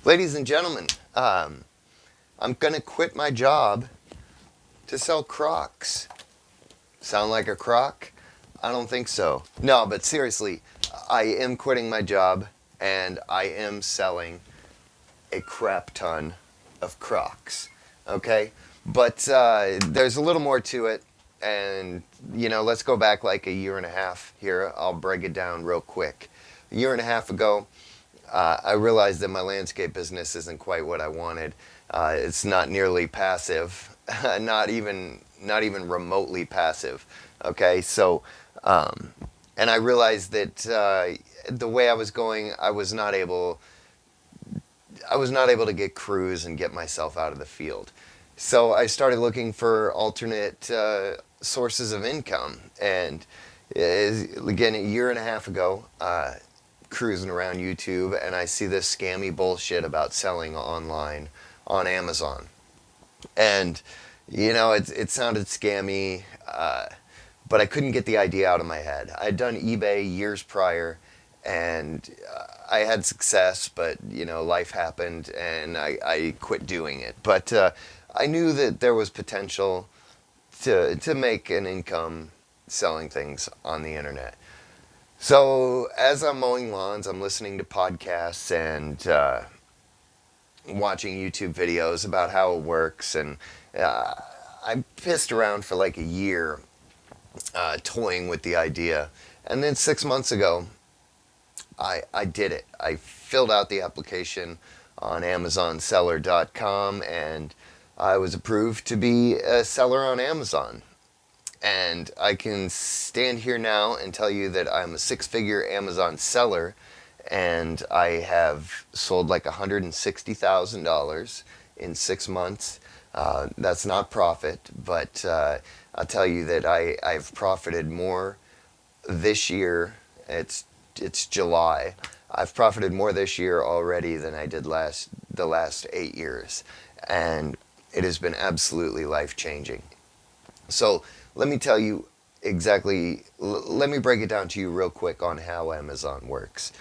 Ladies and gentlemen, I'm gonna quit my job to sell Crocs. Sound like a croc? I don't think so. No, but seriously, I am quitting my job and I am selling a crap ton of Crocs. Okay? But there's a little more to it. And, let's go back like a year and a half here. I'll break it down real quick. A year and a half ago, I realized that my landscape business isn't quite what I wanted. It's not nearly passive, not even remotely passive. Okay, so and I realized that the way I was going, I was not able to get crews and get myself out of the field. So I started looking for alternate sources of income, and again, a year and a half ago, cruising around YouTube, and I see this scammy bullshit about selling online on Amazon. And, it sounded scammy, but I couldn't get the idea out of my head. I'd done eBay years prior, and I had success, but, life happened, and I quit doing it. But I knew that there was potential to make an income selling things on the internet. So as I'm mowing lawns, I'm listening to podcasts and watching YouTube videos about how it works, and I pissed around for like a year, toying with the idea, and then 6 months ago, I did it. I filled out the application on AmazonSeller.com, and I was approved to be a seller on Amazon. And I can stand here now and tell you that I'm a six-figure Amazon seller, and I have sold like $160,000 in 6 months. That's not profit, but I'll tell you that I've profited more this year. It's July. I've profited more this year already than I did the last 8 years, and it has been absolutely life-changing. So let me tell you exactly, let me break it down to you real quick on how Amazon works.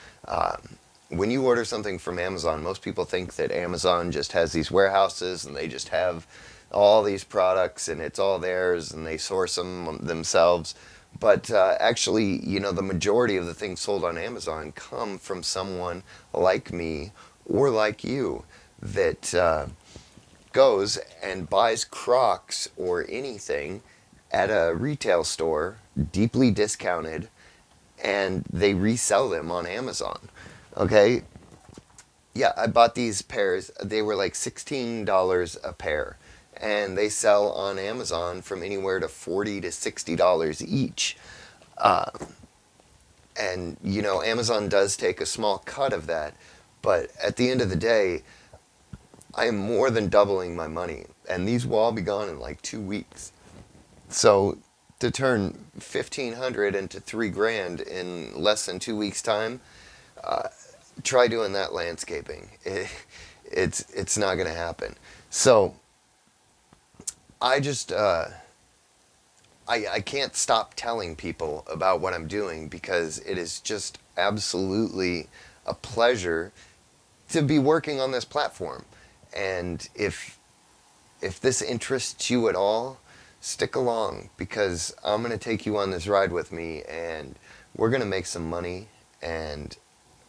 When you order something from Amazon, most people think that Amazon just has these warehouses and they just have all these products and it's all theirs and they source them themselves. But actually, the majority of the things sold on Amazon come from someone like me or like you that goes and buys Crocs or anything at a retail store, deeply discounted, and they resell them on Amazon. Okay? Yeah, I bought these pairs. They were like $16 a pair. And they sell on Amazon from anywhere to $40 to $60 each. Uh, and, Amazon does take a small cut of that. But at the end of the day, I am more than doubling my money. And these will all be gone in like 2 weeks. So to turn 1,500 into 3 grand in less than 2 weeks' time, try doing that landscaping. It's not going to happen. So I just I can't stop telling people about what I'm doing because it is just absolutely a pleasure to be working on this platform. And if this interests you at all, stick along because I'm going to take you on this ride with me and we're going to make some money and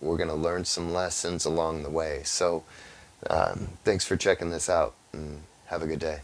we're going to learn some lessons along the way. So thanks for checking this out and have a good day.